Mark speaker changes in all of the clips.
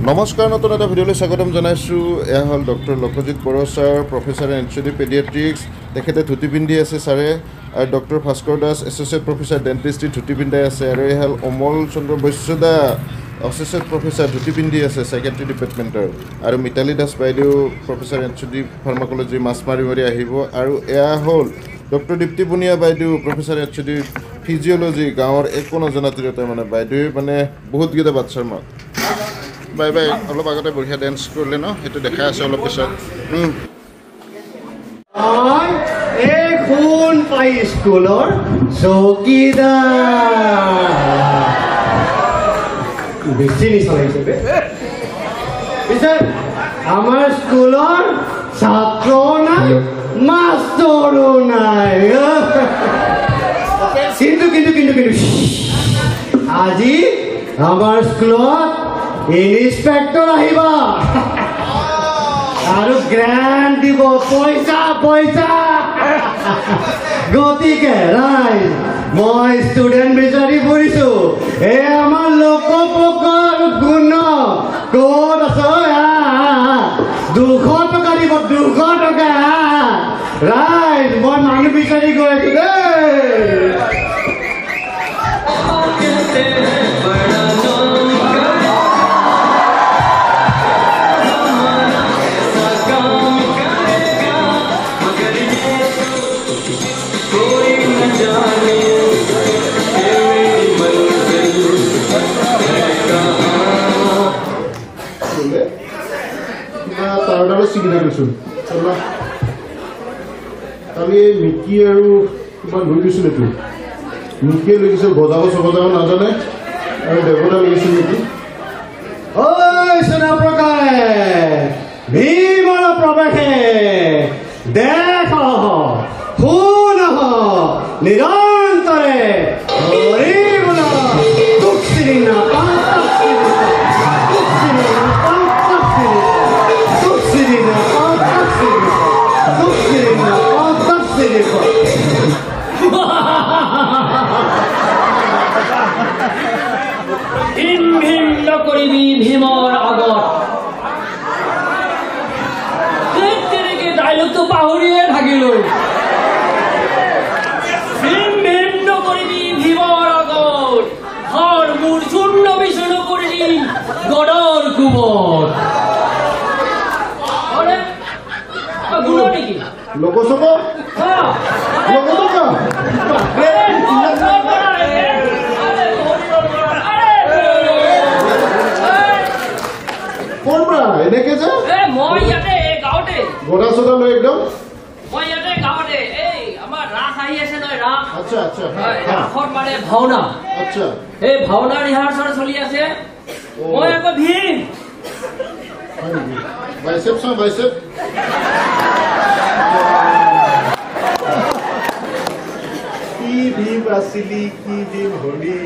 Speaker 1: নমস্কাৰ নতুন এটা ভিডিঅ'লৈ স্বাগতম জনাইছোঁ। এয়া হ'ল doctor Lakhyajit Boro sir, professor N C D pediatrics. তেখেতে ধুতি পিন্ধি আছে ছাৰে, আৰু doctor Bhaskar Das associate professor dentistry ধুতি পিন্ধাই আছে, আৰু এয়া হ'ল অমল চন্দ্ৰ বৈশ্যদা এছ'চিয়েট প্ৰফেচাৰ ধুতি পিন্ধি আছে চাইকেট্ৰি ডিপাৰ্টমেণ্টৰ, আৰু মিতালী দাস বাইদেউ professor N C D pharmacology মাছ মাৰি মাৰি আহিব। আৰু এয়া হ'ল ডক্টৰ দীপ্তি বুনিয়া বাইদেউ professor N C D physiology, গাঁৱৰ একো নজনা তিৰোতা মানে বাইদেৱে মানে বহুতকেইটা বাচ্চাৰ মাক। বাই বাই, অলপ আগতে বঢ়িয়া ডেন্স কৰিলে ন, সেইটো দেখাই আছে অলপ পিছত।
Speaker 2: এখন পাই স্কুলৰ চকীদাৰ বেছি নিচা লাগিছে পিছে আমাৰ স্কুলৰ ছাত্ৰ নাই, মাষ্টৰো নাই। কিন্তু কিন্তু কিন্তু কিন্তু আজি আমাৰ স্কুলত ইনস্পেক্টৰ আহিবা আৰু গ্ৰেণ্ড দিব, পইচা পইচা। গতিকে ৰাইজ, মই ষ্টুডেণ্ট বিচাৰি ফুৰিছো। এই আমাৰ লোকপকৰ গুণ ক'ত আছ? 200 টকা দিব, 200 টকা। ৰাইজ, মই মানুহ বিচাৰি গৈ আছো দেই।
Speaker 1: কালি মিকি আৰু কিমান লৈ গৈছিল, এইটো মিকিয়ে লৈ গৈছিল, বজাব চবজাব নাজানে, আৰু দেৱতা লৈ গৈছিল নেকি।
Speaker 2: ঐ সোণা প্ৰকাৰে, ভীমৰ প্ৰৱেশে দেশ শুন নিৰন্তৰে
Speaker 3: কৰিবি ভীমৰ আগত। ডাইলগটো পাহৰিয়ে থাকিলো। ভীম ভীম নকৰিবি ভীমৰ আগত, হৰ মোৰ চূৰ্ণ বিচূৰ্ণ কৰি দিম গড়ৰ কোবত। গুণ নেকি
Speaker 1: লোকসভ এনেকে যে
Speaker 3: মই ইয়াতে গাঁৱতে
Speaker 1: গড়া চড়া লৈ একদম
Speaker 3: মই ইয়াতে গাঁৱতে এই আমাৰ ৰাস আহি আছে নহয়, ৰাস।
Speaker 1: আচ্ছা আচ্ছা,
Speaker 3: ৰাসৰ মানে ভাওনা।
Speaker 1: আচ্ছা,
Speaker 3: এই ভাওনা ৰিহাৰ্চল চলি আছে। মই আকৌ ভীম
Speaker 1: বাইচেপ চাওঁ, বাইচেপ কি ভীম আছিলি, কি ভীম হলি,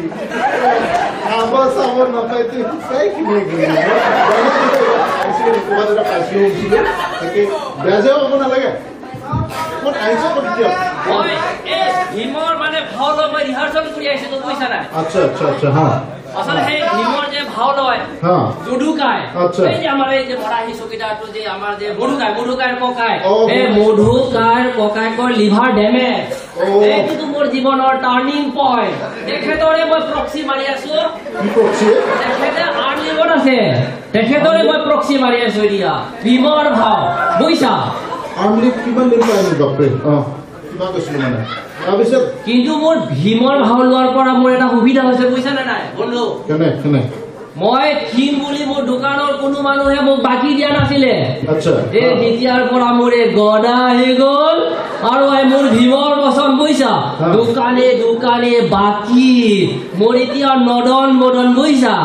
Speaker 1: খাবৰ চাবৰ নাপায় তুই চাই কিনে ক'ৰবাত এটা পাইছিলো উঠিলে, তাকে বেয়া যেও হ'ব নালাগে। ক'ত আহিছে, ক'ত দিয়ক।
Speaker 3: মই এই ভীমৰ মানে ভাও লৈ মই ৰিহাৰ্চল কৰি আহিছিলো, বুজিছা নাই।
Speaker 1: আচ্ছা আচ্ছা আচ্ছা, হা।
Speaker 3: আচলতে সেই ভীমৰ যে ভাও লয় মধুকাই, এই যে আমাৰ এই যে বৰাহী চকীদাৰটো যে আমাৰ যে মধুকাইৰ ককাই, এই মধুকাইৰ ককাইকৰ লিভাৰ ডেমেজ, এইটোতো মোৰ জীৱনৰ টাৰ্ণিং পইণ্ট। তেখেতৰে মই প্ৰক্সি মাৰি আছো। তেখেতে আৰ্লিঙত আছে, তেখেতৰে মই প্ৰক্সি মাৰি আছো এতিয়া ভীমৰ ভাও, বুজিছা।
Speaker 1: কিমান দিন পাই ডক্টৰে কিবা কৈছিলো মানে,
Speaker 3: কিন্তু মোৰ ভীমৰ ভাও লোৱাৰ পৰা মোৰ এটা সুবিধা হৈছে, বুজিছা নে নাই বন্ধু। মই ক্ষীণ বুলি মোৰ দোকানৰ কোনো মানুহে মোক বাকী দিয়া নাছিলে। এই যেতিয়াৰ পৰা মোৰ এই গদা আহি গ'ল আৰু মোৰ ভীমৰ পচন্দ, বুজিছা। দোকানে দোকানে বাকী মোৰ এতিয়া নদন বদন, বুজিছা।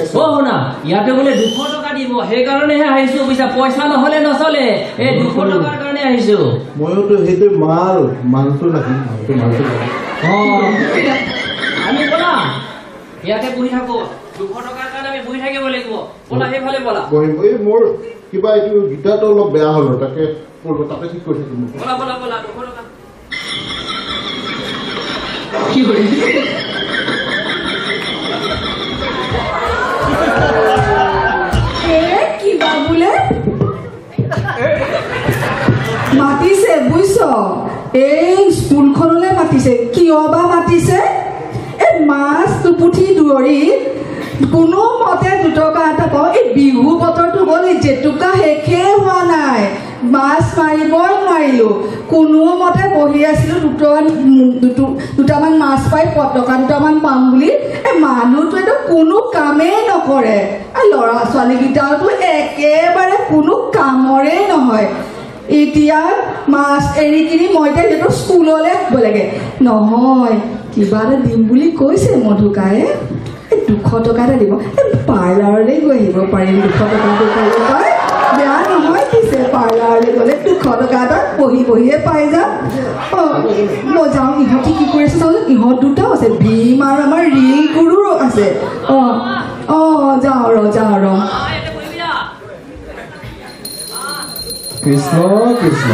Speaker 3: শুনা, ইয়াতে বোলে 200 টকা দিব, সেইকাৰণেহে আহিছো, বুজিছা। পইচা নহলে নচলে, এই 200 টকাৰ কাৰণে আহিছো।
Speaker 1: ময়োতো সেইটো মালটো নাহি,
Speaker 3: আমি বলা ইয়াতে বহি থাকো, 200 টকাৰ কাৰণে আমি বহি থাকিব লাগিব। বলা সেইফালে বলা।
Speaker 1: মোৰ কিবা এইটো গীতাটো অলপ বেয়া হ'ল, তাকে তাতে ঠিক কৰি থাকিম।
Speaker 3: বলা বলা বলা 200 টকা কি
Speaker 4: এই স্কুলখনলৈ মাতিছে কিয় বা মাতিছে এই মাছ দুপুঠি দুৱৰি কোনো মতে 2 টকা এটা পাওঁ এই বিহু বতৰটো গ'ল জেতুকা শেষেই হোৱা নাই মাছ মাৰিবই নোৱাৰিলোঁ কোনো মতে বহি আছিলোঁ দুটামান মাছ পাই টকা 2টামান পাম বুলি এই মানুহটোৱেতো কোনো কামেই নকৰে আৰু ল'ৰা ছোৱালীকেইটাওতো একেবাৰে কোনো কামৰেই নহয় এতিয়া মাছ এৰি কিনি মই এতিয়া সিহঁতৰ স্কুললৈ আহিব লাগে নহয় কিবা এটা দিম বুলি কৈছে মধুকায়ে 200 টকা এটা দিব পাৰ্লাৰলৈ গৈ আহিব পাৰিম 200 টকাটো পাই বেয়া নহয় পিছে পাৰ্লাৰলৈ গ'লে 200 টকা এটা বহিয়ে পাই যাম মই যাওঁ ইহঁতি কি কৰি আছে চাওঁ ইহঁত দুটাও আছে ভীম আৰু আমাৰ ৰিল গুৰু আছে যাওঁ ৰ
Speaker 5: কৃষ্ণ কৃষ্ণ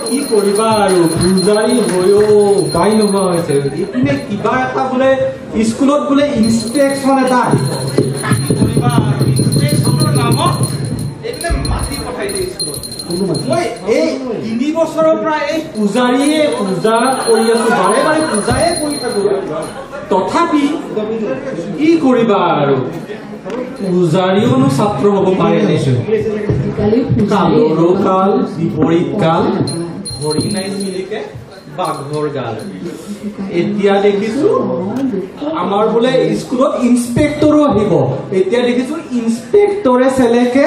Speaker 5: কি কৰিবা আৰু পূজাৰী হৈও উপায় নোহোৱা হৈছে ইপিনে কিবা এটা বোলে স্কুলত বোলে ইনস্পেকশ্যন এটা মই এই 3 বছৰৰ পৰা এই পূজাৰীয়ে পূজা কৰি আছো বাৰে বাৰে পূজায়ে কৰি থাকো তথাপি কি কৰিবা আৰু পূজাৰীওনো ছাত্ৰ হ'ব পাৰে কালৰো কাল বিপৰীত কাল হৰি নাই মিলিকে বাঘৰ গাল এতিয়া দেখিছো আমাৰ বোলে স্কুলত ইনস্পেক্টৰো আহিব এতিয়া দেখিছো ইনস্পেক্টৰে চেলেকে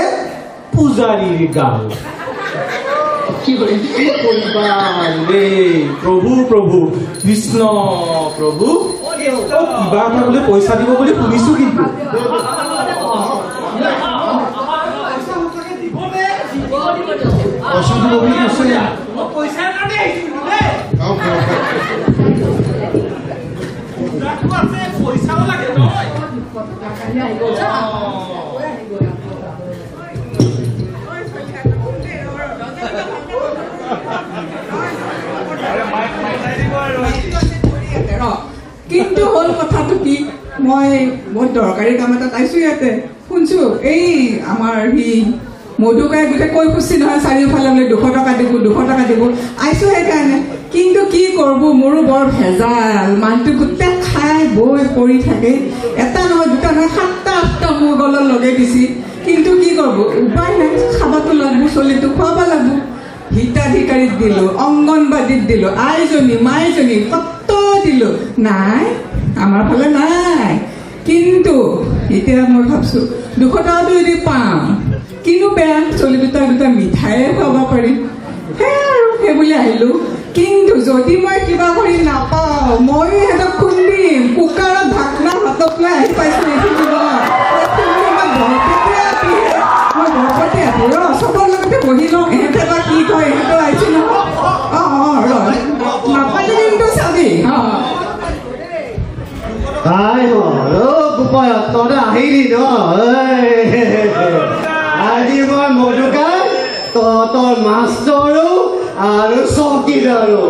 Speaker 5: পূজাৰীৰ গাল কি কৰিবা ৰে প্ৰভু প্ৰভু কৃষ্ণ প্ৰভু কিবা এটা বোলে পইচা দিব বুলি শুনিছো কিন্তু
Speaker 6: কিন্তু হল কথাটো কি মই বহুত দৰকাৰী কাম এটা পাইছো ইয়াতে শুনছো এই আমাৰ মধুকায়ে গোটেই কৈ খুচি নহয় চাৰিওফালে বোলে 200 টকা দিব 200 টকা দিব আইছো সেইকাৰণে কিন্তু কি কৰব মোৰো বৰ ভেজাল মানুহটো গোটেই খাই বৈ পৰি থাকে এটা নহয় দুটা নহয় 7টা 8টা মোৰ গলত লগাই দিছি কিন্তু কি কৰব উপায় নাই খাবাতো লাগব চলিটো খুৱাব লাগব হিতাধিকাৰীক দিলো অংগনবাদীক দিলো আইজনী মাইজনী কত দিলো নাই আমাৰ ফালে নাই কিন্তু এতিয়া মই ভাবছো 200 টকাটো যদি পাম কিনো বেয়া চলি দুটা মিঠাইয়ে খুৱাব পাৰিম সেই বুলি আহিলো কিন্তু যদি মই কিবা কৰি নাপাওঁ মই সিহঁতক খুন্দিম কুকাৰত ঢাকনা হাতত লৈ আহি পাইছো মই ঘৰতে আহি চবৰ লগতে বহি লওঁ এহেঁতে বা কি কয় এহেঁতে আহিছো নহয় নাপালে কিন্তু চাবি
Speaker 2: গোপাল তহঁতে আহিলি ন আজি মই মধুকায় তহঁতৰ মাষ্টৰো আৰু চকীদাৰো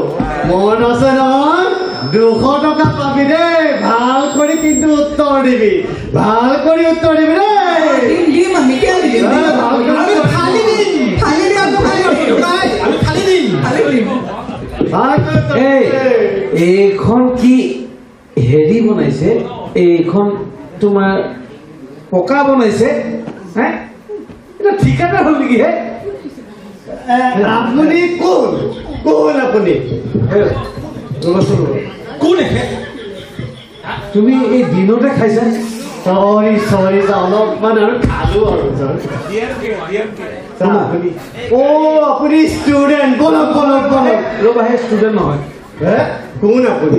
Speaker 2: মন আছে নহয় 200 টকা পাবি দেই ভাল কৰি কিন্তু উত্তৰ দিবি ভাল কৰি উত্তৰ দিবি দেই
Speaker 5: এইখন কি হেৰি বনাইছে এইখন তোমাৰ পকা বনাইছে এটা ঠিকাদাৰ হ'ল নেকি হে
Speaker 2: আপুনি কোন আপুনি
Speaker 5: কোন তুমি এই দিনতে খাইছা
Speaker 2: চৰি অলপমান আৰু খালো আৰু আপুনি ষ্টুডেণ্ট বলক
Speaker 5: ৰ'বা সেই ষ্টুডেণ্ট নহয়
Speaker 2: কোন আপুনি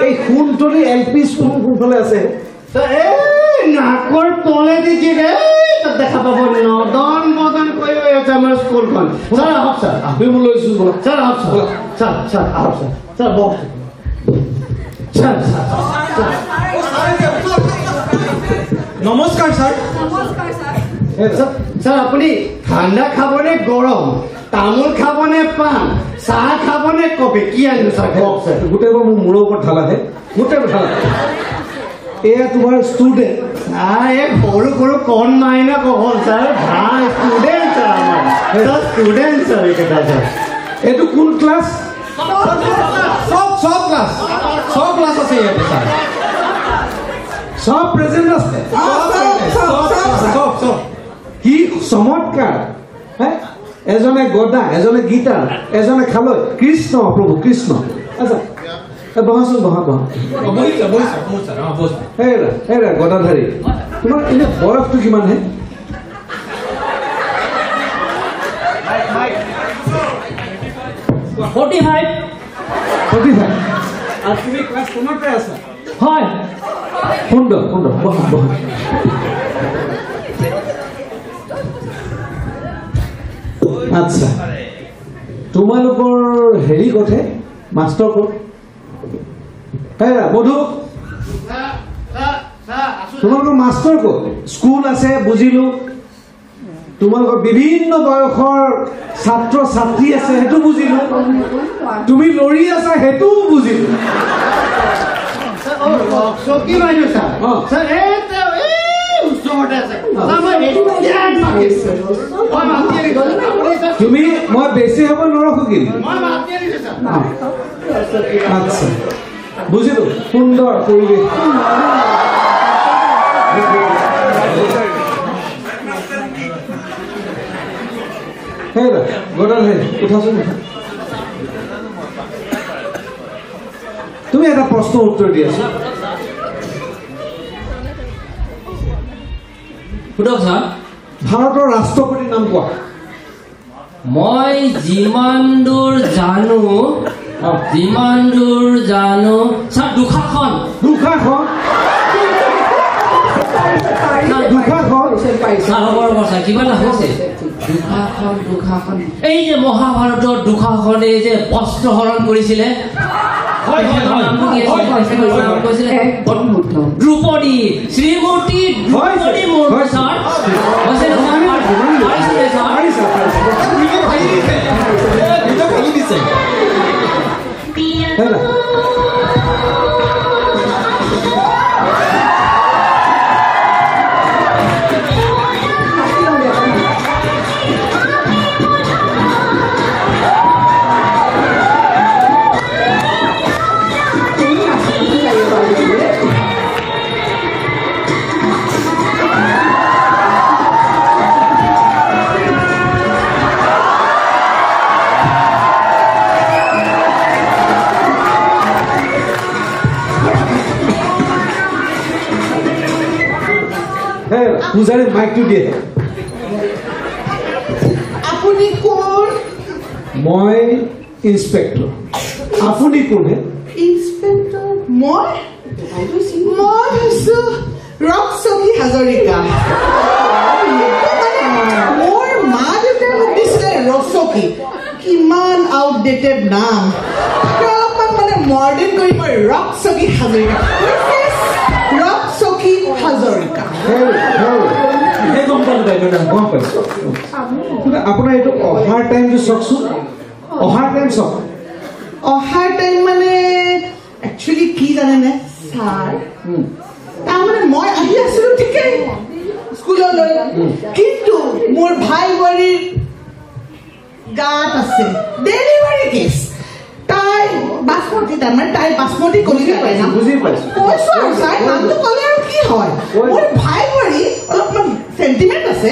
Speaker 5: এই সোণতলী LP স্কুল কোনফালে আছে
Speaker 2: নাকৰ তলেদি কি দেখা পাব নদন বদন কৰি আছে আমাৰ স্কুলখন ছাৰ আহক ছাৰ
Speaker 5: আমি মই লৈছো
Speaker 2: ছাৰ আহক ছাৰ আহক ছাৰ বহক
Speaker 5: নমস্কাৰ ছাৰ
Speaker 2: ছাৰ আপুনি ঠাণ্ডা খাবনে গৰম তামোল খাবনে পাণ চাহ খাবনে কফি কি আনিলো ছাৰ কওক ছাৰ
Speaker 5: গোটেইবোৰ মোৰ মূৰৰ ওপৰত ঢালাহে গোটেই ঢালা
Speaker 2: এয়া তোমাৰ ষ্টুডেণ্ট এই সৰু সৰু কণ নাই না কখন ছাৰ ভাল ষ্টুডেণ্ট ছাৰ আমাৰ ষ্টুডেণ্ট ছাৰ এইকেইটা ছাৰ এইটো কোন ক্লাছ
Speaker 5: সব ক্লাছ আছে ইয়াতে ছাৰ
Speaker 2: সব প্ৰেজেণ্ট আছে
Speaker 5: সব
Speaker 2: কি চমৎকাৰ হে এজনে গদা এজনে গীটাৰ এজনে খালৈ কৃষ্ণ প্ৰভু কৃষ্ণ আচ্ছা বহাচোন বহা হেৰা গদাধাৰী তোমাৰ এনে বয়সটো কিমান হে
Speaker 3: $45
Speaker 2: আৰু তুমি ক্লাছ কোনতে আছা
Speaker 3: হয়
Speaker 2: সুন্দৰ বহা আচ্ছা তোমালোকৰ হেৰি কথা মাষ্টৰ ক'ত হেৰা মধু তোমালোকৰ মাষ্টৰ ক'ত স্কুল আছে বুজিলো তোমালোকৰ বিভিন্ন বয়সৰ ছাত্ৰ ছাত্ৰী আছে সেইটো বুজিলো তুমি লৰি আছা সেইটোও বুজিলো চকী বাইদেউ ছাৰ তুমি মই বেছি হ'ব নৰখো কিন্তু আচ্ছা বুজিলো সুন্দৰ পৰিৱেশ উঠাচোন তুমি এটা প্ৰশ্ন উত্তৰ দি আছো
Speaker 3: সুধক ছাৰ
Speaker 2: ভাৰতৰ ৰাষ্ট্ৰপতিৰ নাম কোৱা
Speaker 3: মই যিমান দূৰ জানো ছাৰ দুখাখন কিবা এটা হৈছে দুখাখন এই যে মহাভাৰতৰ দুখাখন এই যে বস্ত্ৰ হৰণ কৰিছিলে দ্ৰুপদী শ্ৰীমতী দ্ৰুপদী মুৰ্মু ছাৰ
Speaker 2: পূজাৰী মাইকটো দিয়ে
Speaker 6: আপুনি কোন
Speaker 2: মই ইন্সপেক্টৰ আপুনি কোন হে
Speaker 6: ইন্সপেক্টৰ মই হৈছো ৰকচকী হাজৰিকা মোৰ মা দেউতাই মোক দিছিলে ৰকচকী কিমান আউটডেটেড নাম অলপমান মানে মডাৰ্ণ কৰি মই ৰকচকী হাজৰিকা ৰকচকী হাজৰিকা
Speaker 2: আপোনাৰ এইটো অহাৰ টাইমটো চাওকচোন
Speaker 6: অহাৰ টাইম মানে একচুৱেলি কি জানেনে ছাৰ তাৰমানে মই আহি আছিলো ঠিকেই স্কুললৈ কিন্তু মোৰ ভাই বোৱাৰীৰ গাত আছে ডেলিভাৰী কেছ তাই বাছমতী তাৰমানে তাই বাছমতী কলিকাতাই নাম
Speaker 2: বুজি পাইছো
Speaker 6: কৈছো আৰু ছাৰ নামটো ক'লে আৰু কি হয় মোৰ ভাই বোৱাৰী অলপমান চেণ্টিমেণ্ট আছে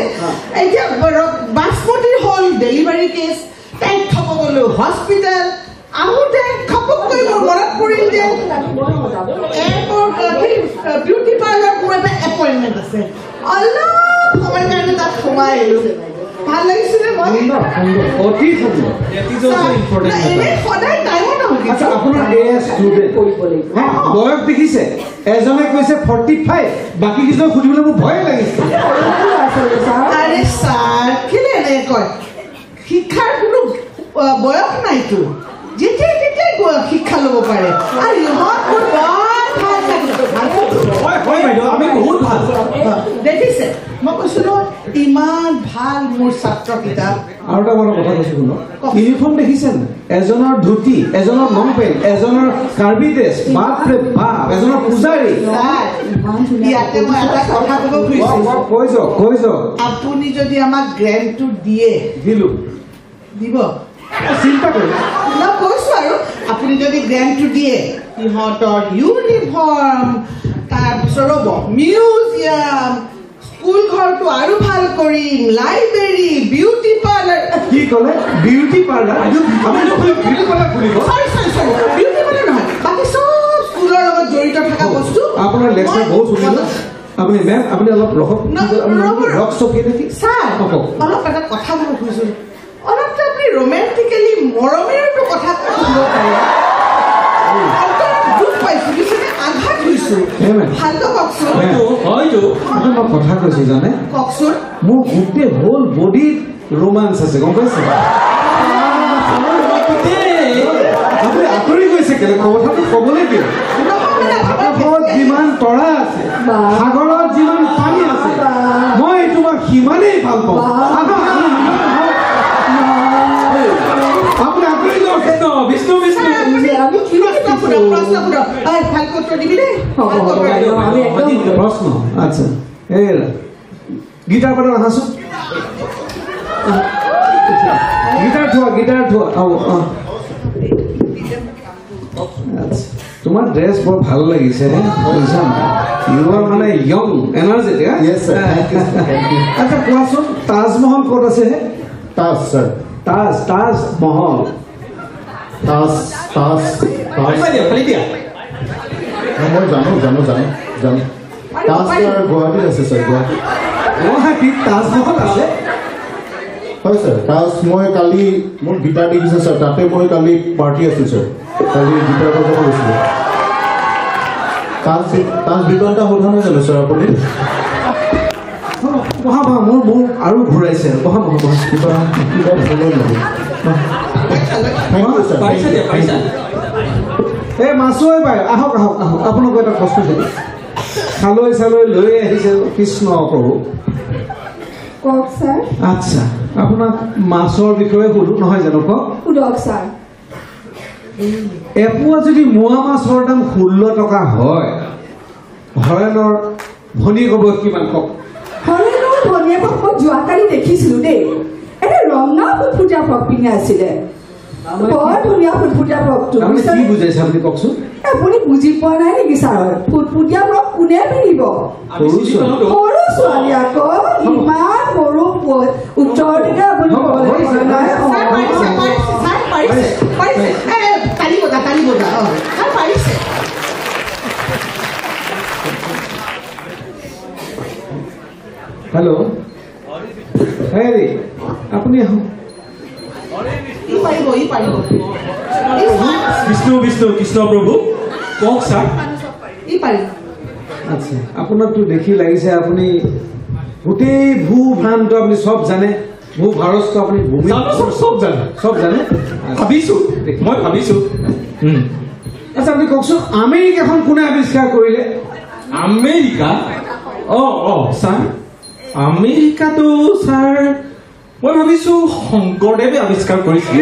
Speaker 6: এতিয়া বাছমতীৰ হ'ল ডেলিভাৰী কেছ তাইক থ'ব গ'লো হস্পিটেল আহোঁতে খপককৈ মোৰ মনত পৰিল যে বিউটি পাৰ্লাৰত মোৰ এটা এপইণ্টমেণ্ট আছে অলপ সময়ৰ কাৰণে তাত সোমাই আহিলোঁ ভাল লাগিছিলে মই
Speaker 2: অতি সুন্দৰ
Speaker 6: সদায় টাইমত আহোঁ
Speaker 2: আচ্ছা আপোনাৰ বয়স দেখিছে এজনে কৈছে 45 বাকী কিছুমান সুধিবলৈ মোৰ ভয় লাগিছে
Speaker 6: আৰে ছাৰ কেলে এনেকৈ কয় শিক্ষাৰ কোনো বয়স নাইতো যেতিয়াই তেতিয়াই শিক্ষা ল'ব পাৰে আৰু ইহঁত মোৰ বহুত ভাল দেখিছে মই কৈছো ন ইমান ভাল মোৰ ছাত্ৰকেইটা
Speaker 2: আৰু এটা মই কথা কৈছো শুনক ইউনিফৰ্ম দেখিছেন এজনৰ ধুতি এজনৰ লং পেণ্ট এজনৰ কাৰ্বি ড্ৰেছ বাপৰে বাপ এজনৰ পূজাৰী
Speaker 4: ইমান ধুনীয়া
Speaker 7: ইয়াতে মই এটা কথা ক'ব খুজিছোঁ
Speaker 5: কৈছ
Speaker 7: আপুনি যদি আমাক গ্ৰেণ্টটো দিয়ে
Speaker 5: দিলোঁ
Speaker 7: দিব
Speaker 5: চিন্তা কৰি
Speaker 7: কৈছোঁ আৰু আপুনি যদি গ্ৰেণ্টটো দিয়ে সিহঁতৰ ইউনিফৰ্ম তাৰপিছত ৰ'ব মিউজিয়াম স্কুল ঘৰটো আৰু ভাল কৰিম লাইব্ৰেৰী বিউটি পাৰ্লাৰ
Speaker 5: কি ক'লে বিউটি পাৰ্লাৰ বিউটি পাৰ্লাৰ খুলিব
Speaker 7: বিউটি পাৰ্লাৰ নহয় বাকী চব স্কুলৰ লগত জড়িত থকা বস্তু
Speaker 5: আপোনাৰ লেকচাৰ বহুত শুনিলোঁ আপুনি মেম আপুনি অলপ ৰক চকী নেকি
Speaker 7: ছাৰ অলপ এটা কথা ক'ব খুজিছোঁ অলপতো আপুনি ৰোমেণ্টিকেলি মৰমেৰেতো কথা ক'ব পাৰে দুখ পাইছোঁ কিছুমানে আঘাত হৈছোঁ ভালকৈ কওকচোন
Speaker 5: হয়তো মই কথা কৈছোঁ জানে
Speaker 7: কওকচোন
Speaker 5: মোৰ গোটেই হ'ল বডিত ৰোমাঞ্চ আছে গম পাইছে আপুনি আঁতৰি গৈছে কেলে কথাটো ক'বলৈ দিয়ে আকাশত যিমান তৰা আছে সাগৰত যিমান পানী আছে মই তোমাক সিমানেই ভাল পাওঁ আপুনি আঁতৰি যাওক বিষ্ণু বিষ্ণু প্ৰশ্ন আচ্ছা এই গীটাৰ পাতত আহাচোন গীটাৰ থোৱা তোমাৰ ড্ৰেছ বৰ ভাল লাগিছে ইউ আৰ মানে য়ং এনাৰ্জেটিক আচ্ছা কোৱাচোন তাজমহল ক'ত আছে
Speaker 1: তাজ ছাৰ
Speaker 5: তাজমহল
Speaker 1: মই জানো তাজ গুৱাহাটীত আছে ছাৰ
Speaker 5: গুৱাহাটীত তাজমহল আছে
Speaker 1: হয় ছাৰ তাজ মই কালি মোৰ গীটাৰ দেখিছে ছাৰ তাতে মই কালি পাৰ্টি আছিল ছাৰ কালি গীটাৰ বজাব গৈছিলোঁ তাজ বিতৰণটা সোধা নাই জানো ছাৰ আপুনি
Speaker 5: বহা মোৰ আৰু ঘূৰাইছে বহা
Speaker 1: কিবা ভালো লাগে
Speaker 5: এই মাছুৱে পাই আহক আপোনাক এটা প্ৰশ্ন দিলোঁ চালৈ লৈ আহিছে কৃষ্ণ প্ৰভু
Speaker 4: কওক ছাৰ
Speaker 5: আচ্ছা আপোনাক মাছৰ বিষয়ে সুধো নহয় জানো কওক
Speaker 4: সুধক ছাৰ
Speaker 5: এপোৱা যদি মোৱা মাছৰ দাম 16 টকা হয় হৰেণৰ ভনীয়েকৰ বয়স কিমান কওক
Speaker 4: হৰেণৰ ভনীয়েকক মই যোৱাকালি দেখিছিলোঁ দেই এটা ৰঙা ফুটফুটীয়া ফ্ৰক পিন্ধি আছিলে বৰ ধুনীয়া ফুটফুটীয়া ফ্ৰকটো
Speaker 5: কি বুজাইছে আপুনি কওকচোন
Speaker 4: আপুনি বুজি পোৱা নাই নেকি ছাৰ ফুটফুটীয়া ফ্ৰক কোনে পিন্ধিব সৰু ছোৱালী আকৌ ইমান সৰু উত্তৰ দিলে আপুনি
Speaker 5: হেল্ল' হেৰি আপুনি
Speaker 8: বিষ্ণু কৃষ্ণ প্ৰভু কওক ছাৰ
Speaker 5: আচ্ছা আপোনাকতো দেখি লাগিছে আপুনি গোটেই ভূ ভ্ৰান্ত আপুনি চব জানে ভূ ভাৰতটো আপুনি চব জানে
Speaker 8: মই ভাবিছোঁ
Speaker 5: আচ্ছা আপুনি কওকচোন আমেৰিকাখন কোনে আৱিষ্কাৰ কৰিলে
Speaker 8: আমেৰিকা ছাৰ আমেৰিকাটো ছাৰ মই ভাবিছোঁ শংকৰদেৱে আৱিষ্কাৰ কৰিছিল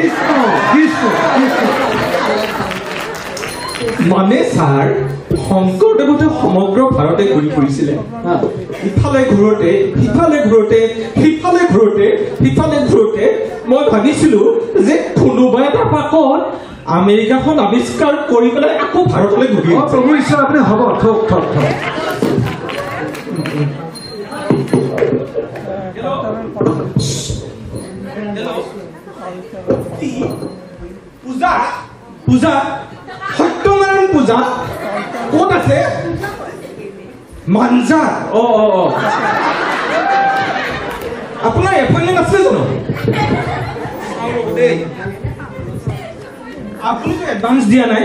Speaker 8: মানে ছাৰ শংকৰদেৱতে সমগ্ৰ ভাৰতে ঘূৰি ফুৰিছিলে ইফালে ঘূৰোতে সিফালে ঘূৰোতে মই ভাবিছিলোঁ যে কোনোবা এটা পাকত আমেৰিকাখন আৱিষ্কাৰ কৰি পেলাই আকৌ ভাৰতলৈ ঘূৰি
Speaker 5: প্ৰভু ঈশ্বৰ আপুনি হ'ব থক
Speaker 8: পূজা সত্যনাৰায়ণ পূজা ক'ত আছে মাঞ্জা আপোনাৰ এপইণ্টমেণ্ট আছে জানো আপুনিতো এডভান্স দিয়া নাই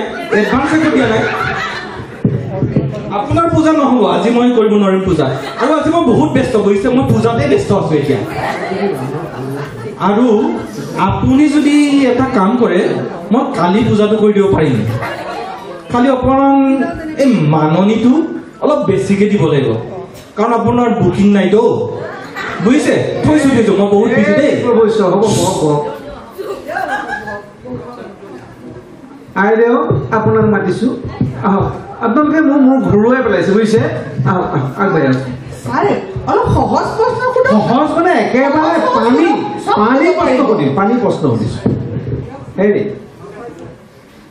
Speaker 8: আপোনাৰ পূজা নহ'ব আজি মই কৰিব নোৱাৰিম পূজা আৰু আজি মই বহুত ব্যস্ত কৰিছে মই পূজাতে ব্যস্ত আছো এতিয়া আৰু আপুনি যদি এটা কাম কৰে মই কালি পূজাটো কৰি দিব পাৰিম খালি অকণমান এই মাননিটো অলপ বেছিকৈ দিব লাগিব কাৰণ আপোনাৰ বুকিং নাইতো বুজিছে থৈছোঁ মই বহুত বিজি দেই
Speaker 5: আইদেউ আপোনাক মাতিছোঁ আহক আপোনালোকে মোৰ ঘূৰুৱাই পেলাইছে বুজিছে
Speaker 8: আগবাঢ়ি
Speaker 7: ছাৰে অলপ সহজ প্ৰশ্ন সোধক
Speaker 8: সহজ মানে একেবাৰে পানী প্ৰশ্ন সুধিছো হেৰি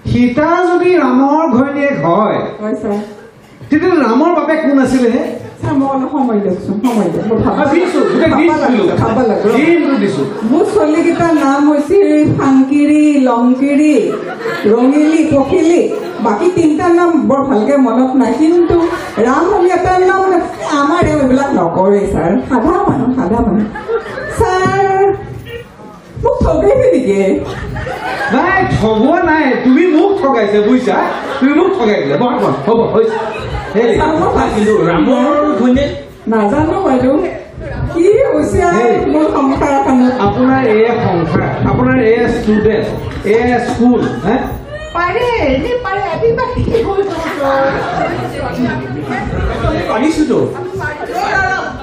Speaker 8: সীতা যদি ৰামৰ ঘৈণীয়েক হয় তেতিয়া ৰামৰ বাবে কোন আছিলে হে
Speaker 6: মোৰ ছোৱালীকেইটাৰ নাম হৈছে ফাংকিৰি লংকিৰি ৰঙিলি পখিলি বাকী তিনিটাৰ নাম বৰ ভালকে মনত নাই কিন্তু ৰাম বুলি এটাৰ নাম আমাৰ এইবিলাক নকৰে ছাৰ সাধা মানুহ ছাৰ মোক ঠগাইছে নেকি
Speaker 8: নাই ঠগোৱা নাই তুমি মোক ঠগাইছে বুজিছা তুমি মোক ঠগাই দিলে হ'ব হৈছে ৰামৰ ঘৈণীয়েক
Speaker 6: নাজানো বাইদেউ কি হৈছে মোৰ সংসাৰ এখনত
Speaker 8: আপোনাৰ এয়া সংসাৰ আপোনাৰ এয়া ষ্টুডেণ্ট এয়া স্কুল হে
Speaker 7: পাৰে আদিবাসী কি হৈ
Speaker 8: পাৰিছোতো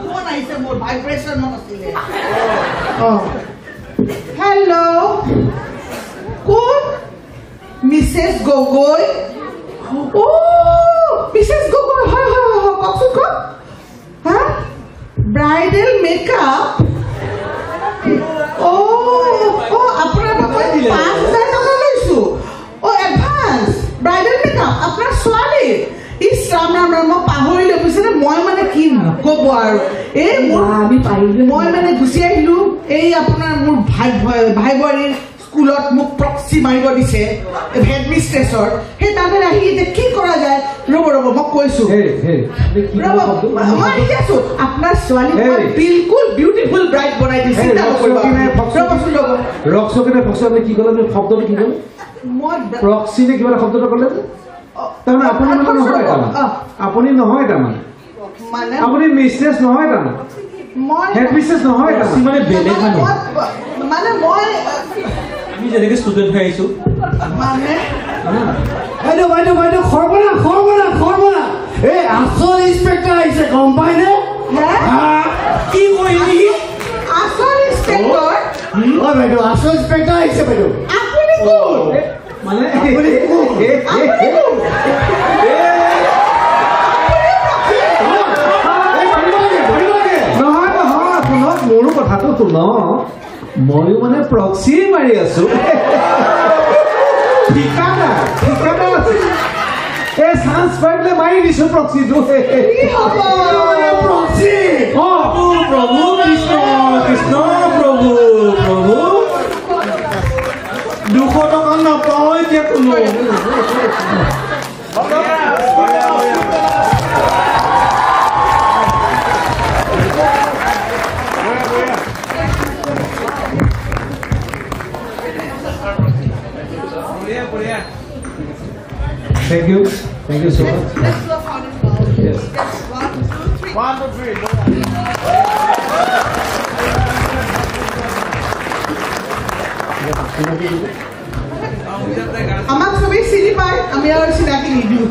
Speaker 7: ফোন আহিছে মোৰ ভাইব্ৰেশ্যনত আছিলে হেল্ল' কোন মিছেছ গগৈ মিছেছ গগৈ হয় কওকচোন কওক হা ব্ৰাইডেল মেকআপ আপোনাৰ মই 5,000 টকা লৈছো এডভান্স ব্ৰাইডেল মেকআপ আপোনাৰ ছোৱালী ইছ ৰাম মই পাহৰিলো বুজিছেনে মই মানে কি নক'ব আৰু এই মই মানে গুচি আহিলো এই আপোনাৰ মোৰ ভাই বোৱাৰীৰ স্কুলত মোক প্ৰক্সি মাৰিব দিছে হেডমিষ্ট্ৰেছৰ সেই তাতে আহি এতিয়া কি কৰা যায় ৰ'ব মই কৈছো মই আহি আছো আপোনাৰ ছোৱালী বিলকুল বিউটিফুল ব্ৰাইড বনাই দিছে
Speaker 8: কি ক'লে শব্দটো কি ক'লে
Speaker 7: মই
Speaker 8: প্ৰক্সি নে কিবা শব্দটো ক'লে তাৰমানে আপুনি নহয় তাৰমানে আপুনি মিষ্ট্ৰেছ নহয় তাৰমানে হেড মিষ্ট্ৰেছ নহয় মানে বেলেগ
Speaker 7: মানে মই
Speaker 8: আমি যেনেকৈ ষ্টুডেণ্ট হৈ আহিছোঁ
Speaker 2: বাইদেউ খৰবনা এই আচল ইন্সপেক্টৰ আহিছে গম পাইনে কি কৰিলি
Speaker 7: আচল ইন্সপেক্টৰ
Speaker 2: বাইদেউ আচল ইন্সপেক্টৰ আহিছে বাইদেউ
Speaker 7: আপুনি কোন
Speaker 8: মানে নহয় মোৰো কথাটো শুন ময়ো মানে প্ৰক্সি মাৰি আছো ঠিকানা আছে এই চান্স পাই পেলাই মাৰি দিছো প্ৰক্সিটো প্ৰভু কৃষ্ণ প্ৰভু 200 টকা নাপাওঁ এতিয়া কোনো Thank you so much. Yes.
Speaker 7: 1, 2, 3. আমাক সবেই চিনি পায় আমি আৰু চিনাকি নিদিওঁ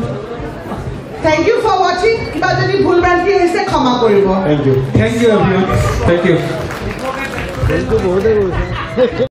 Speaker 7: থেংক ইউ ফৰ ৱাচিং কিবা যদি ভুল ভ্ৰান্তি হৈছে ক্ষমা কৰিব
Speaker 8: Thank you everyone. Thank you.